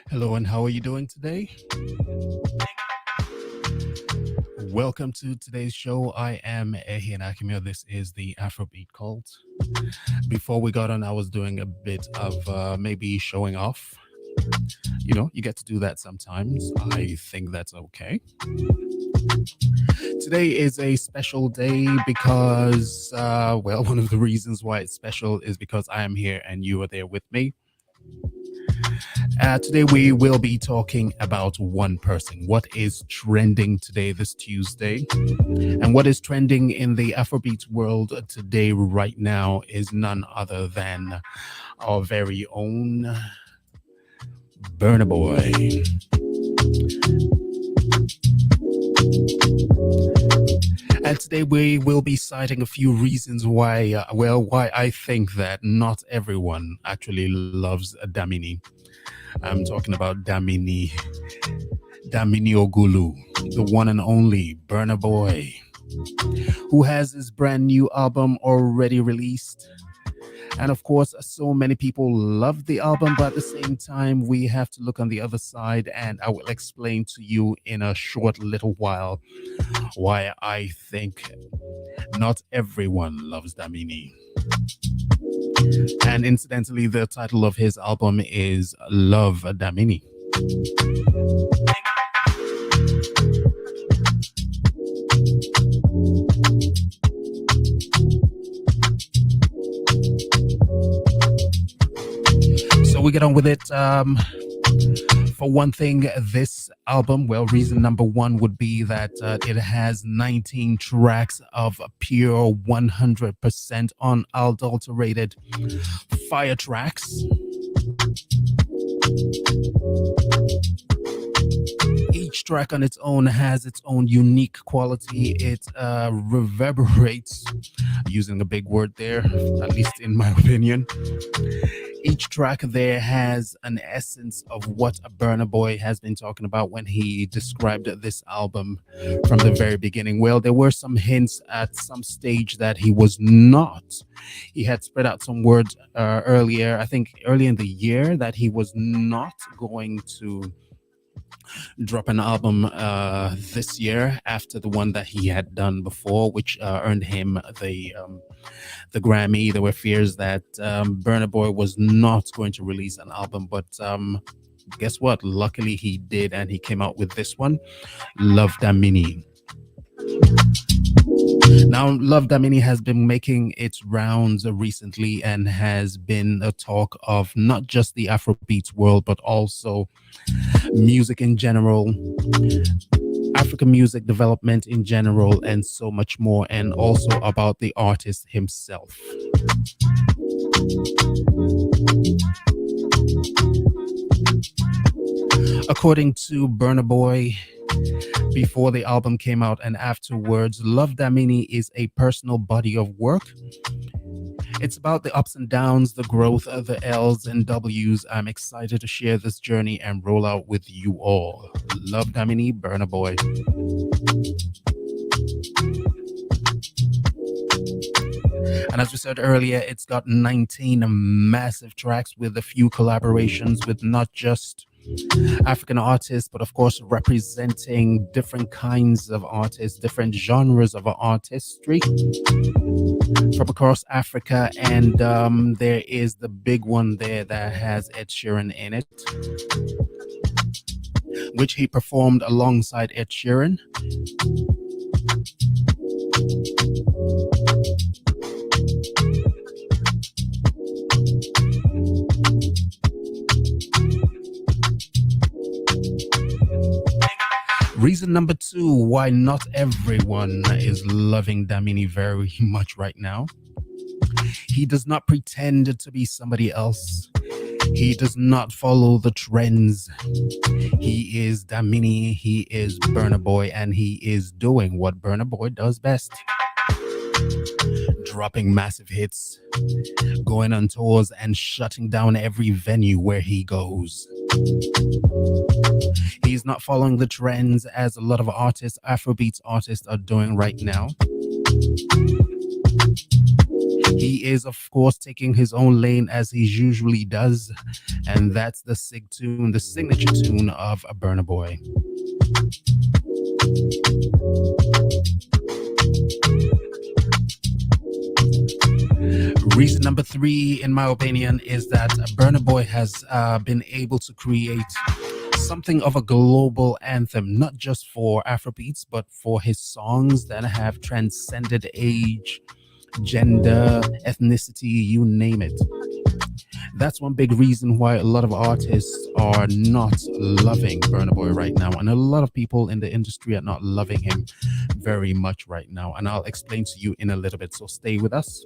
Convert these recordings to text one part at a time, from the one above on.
Hello, and how are you doing today? Welcome to today's show. I am Ehi Akimio. This is the Afrobeat Cult. Before we got on, I was doing a bit of maybe showing off. You know, you get to do that sometimes. I think that's okay. Today is a special day because, well, one of the reasons why it's special is because I am here and you are there with me. Today we will be talking about one person. What is trending today, this Tuesday? And what is trending in the Afrobeat world today, right now, is none other than our very own Burna Boy. And today we will be citing a few reasons why, why I think that not everyone actually loves Damini. I'm talking about Damini Ogulu, the one and only Burna Boy, who has his brand new album already released. And of course, so many people love the album, but at the same time, we have to look on the other side, and I will explain to you in a short little while why I think not everyone loves Damini. And incidentally, the title of his album is Love Damini. So we get on with it. For one thing, this album, well, reason number one would be that it has 19 tracks of pure 100% unadulterated fire tracks. Each track on its own has its own unique quality. It reverberates, using a big word there, at least in my opinion. Each track there has an essence of what a Burna Boy has been talking about when he described this album from the very beginning. Well, there were some hints at some stage that he was not. He had spread out some words earlier, I think early in the year, that he was not going to drop an album this year after the one that he had done before, which earned him the Grammy. There were fears that Burna Boy was not going to release an album, but guess what? Luckily he did, and he came out with this one, Love Damini. Now, Love Damini has been making its rounds recently and has been a talk of not just the Afrobeats world, but also music in general, African music development in general, and so much more, and also about the artist himself. According to Burna Boy, before the album came out and afterwards, Love Damini is a personal body of work. It's about the ups and downs, the growth, the L's and W's. I'm excited to share this journey and roll out with you all. Love Damini, Burna Boy. And as we said earlier, it's got 19 massive tracks with a few collaborations with not just African artists, but of course representing different kinds of artists, different genres of artistry from across Africa. And there is the big one there that has Ed Sheeran in it, which he performed alongside Ed Sheeran. Reason Reason number two why not everyone is loving Damini very much right now. He does not pretend to be somebody else. He does not follow the trends. He is Damini, he is Burna Boy, and he is doing what Burna Boy does best. Dropping massive hits, going on tours, and shutting down every venue where he goes. He's not following the trends as a lot of artists, Afrobeats artists, are doing right now. He is, of course, taking his own lane as he usually does, and that's the sig tune, the signature tune of a Burna Boy. Reason number three, in my opinion, is that Burna Boy has been able to create something of a global anthem, not just for Afrobeats, but for his songs that have transcended age, gender, ethnicity, you name it. That's one big reason why a lot of artists are not loving Burna Boy right now, and a lot of people in the industry are not loving him very much right now, and I'll explain to you in a little bit, so stay with us,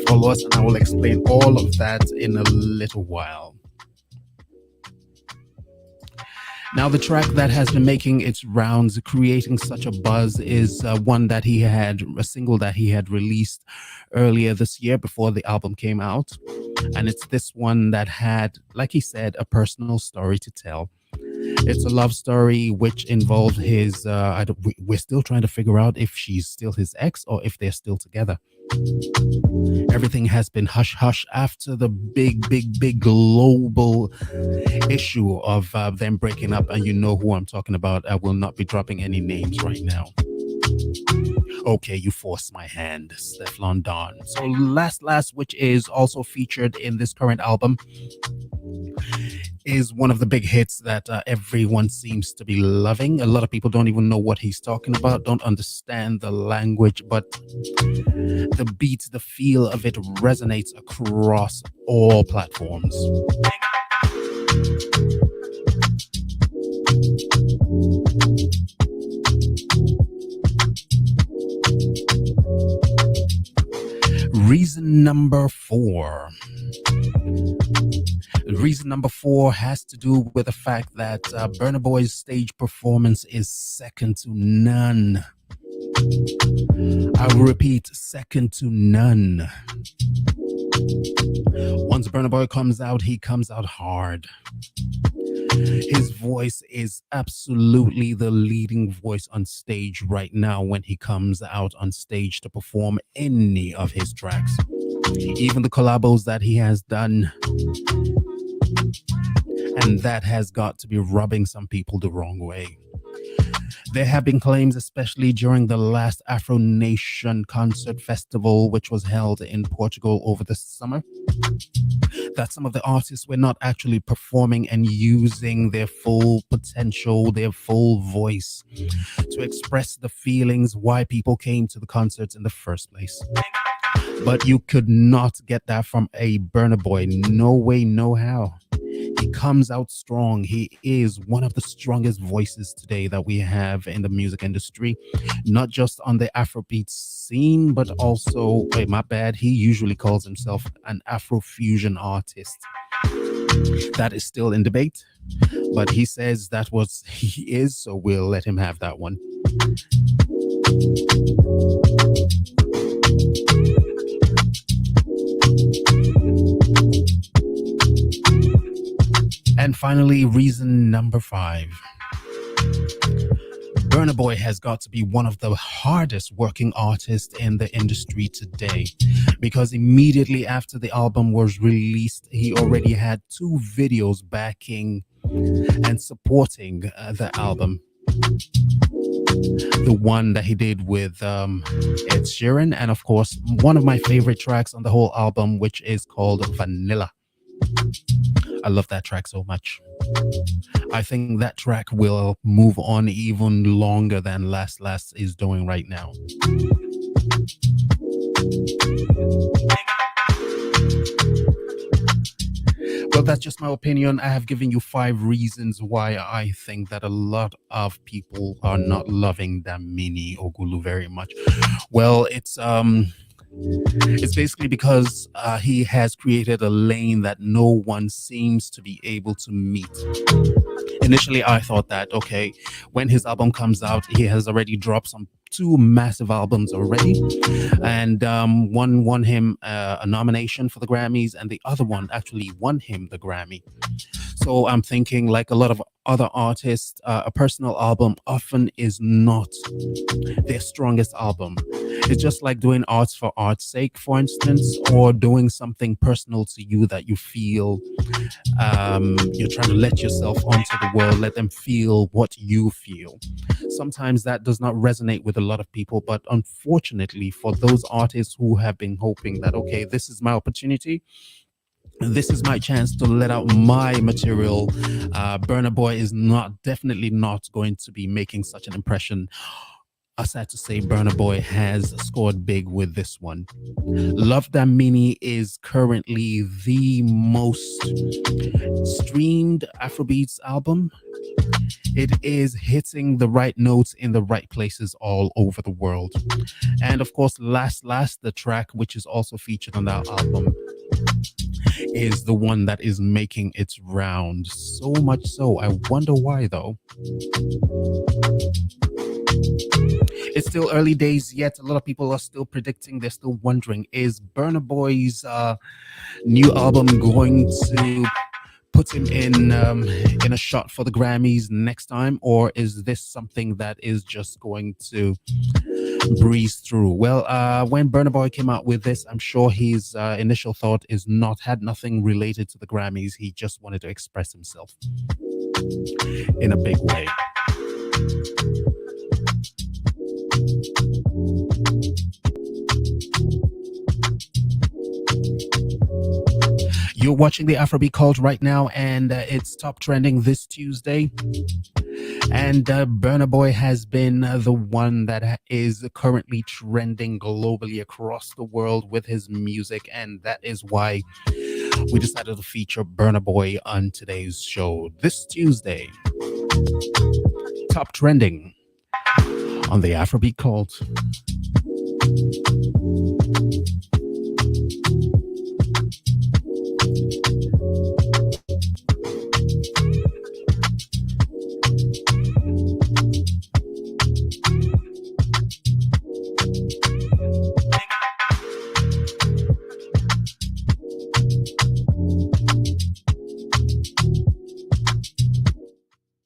follow us, and I will explain all of that in a little while. Now, the track that has been making its rounds, creating such a buzz, is one that he had, a single that he had released earlier this year before the album came out. And it's this one that had, like he said, a personal story to tell. It's a love story which involved his, we're still trying to figure out if she's still his ex or if they're still together. Everything has been hush hush after the big global issue of them breaking up, and you know who I'm talking about. I will not be dropping any names right now. Okay, you forced my hand, Stefflon Don. So last, which is also featured in this current album, is one of the big hits that everyone seems to be loving. A lot of people don't even know what he's talking about, don't understand the language, but the beat, the feel of it resonates across all platforms. Reason number four. Reason number four has to do with the fact that Burna Boy's stage performance is second to none. I will repeat, second to none. Once Burna Boy comes out, he comes out hard. His voice is absolutely the leading voice on stage right now when he comes out on stage to perform any of his tracks. Even the collabos that he has done. And that has got to be rubbing some people the wrong way. There have been claims, especially during the last Afro Nation concert festival, which was held in Portugal over the summer, that some of the artists were not actually performing and using their full potential, their full voice to express the feelings why people came to the concerts in the first place. But you could not get that from a Burna Boy. No way, no how. He comes out strong. He is one of the strongest voices today that we have in the music industry, not just on the Afrobeat scene, but also, wait, my bad, he usually calls himself an Afrofusion artist. That is still in debate, but he says that what he is, so we'll let him have that one. And finally, reason number five. Burna Boy has got to be one of the hardest working artists in the industry today, because immediately after the album was released, he already had 2 videos backing and supporting the album. The one that he did with Ed Sheeran, and of course, one of my favorite tracks on the whole album, which is called Vanilla. I love that track so much. I think that track will move on even longer than Last is doing right now. Well, that's just my opinion. I have given you 5 reasons why I think that a lot of people are not loving Damini Ogulu very much. Well, it's basically because he has created a lane that no one seems to be able to meet. Initially, I thought that okay, when his album comes out, he has already dropped some two massive albums already, and one won him a nomination for the Grammys, and the other one actually won him the Grammy. So I'm thinking, like a lot of other artists, a personal album often is not their strongest album. It's just like doing arts for art's sake, for instance, or doing something personal to you that you feel you're trying to let yourself onto the world, let them feel what you feel. Sometimes that does not resonate with a lot of people, but unfortunately, for those artists who have been hoping that, okay, this is my opportunity, this is my chance to let out my material. Burner Boy is not definitely not going to be making such an impression. Sad to say, Burner Boy has scored big with this one. Love Damini is currently the most streamed Afrobeats album. It is hitting the right notes in the right places all over the world. And of course, last, the track, which is also featured on that album, is the one that is making its round. So much so. I wonder why, though. It's still early days yet. A lot of people are still predicting, they're still wondering, is Burner Boy's new album going to put him in a shot for the Grammys next time, or is this something that is just going to breeze through? Well, when Burner Boy came out with this, I'm sure his initial thought is had nothing related to the Grammys. He just wanted to express himself in a big way. You're watching the Afrobeat Cult right now, and it's top trending this Tuesday. And Burna Boy has been the one that is currently trending globally across the world with his music, and that is why we decided to feature Burna Boy on today's show this Tuesday. Top trending on the Afrobeat Cult.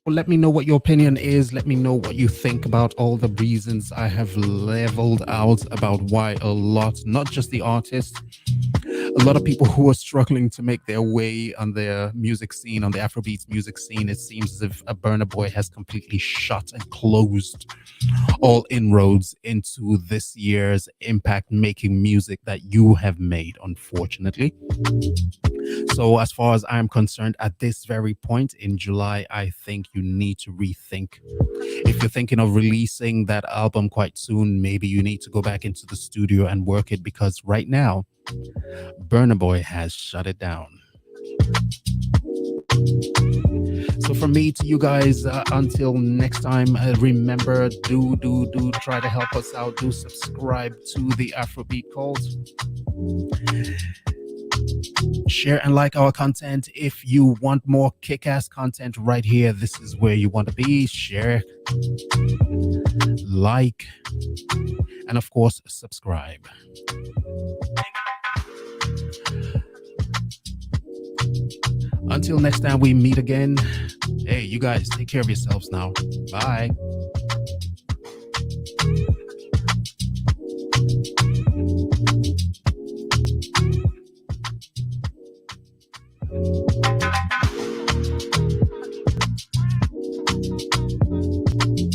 Let me know what your opinion is. Let me know what you think about all the reasons I have leveled out about why a lot, not just the artists, a lot of people who are struggling to make their way on the music scene, on the Afrobeats music scene. It seems as if a Burna Boy has completely shut and closed all inroads into this year's impact making music that you have made, unfortunately. So as far as I'm concerned, at this very point in July, I think you need to rethink. If you're thinking of releasing that album quite soon, maybe you need to go back into the studio and work it, because right now, Burna Boy has shut it down. So from me to you guys, until next time, remember, do try to help us out. Do subscribe to the Afrobeat Cult. Share and like our content. If you want more kick-ass content right here, this is where you want to be. Share, like, and of course, subscribe. Until next time we meet again, hey, you guys, take care of yourselves now. Bye.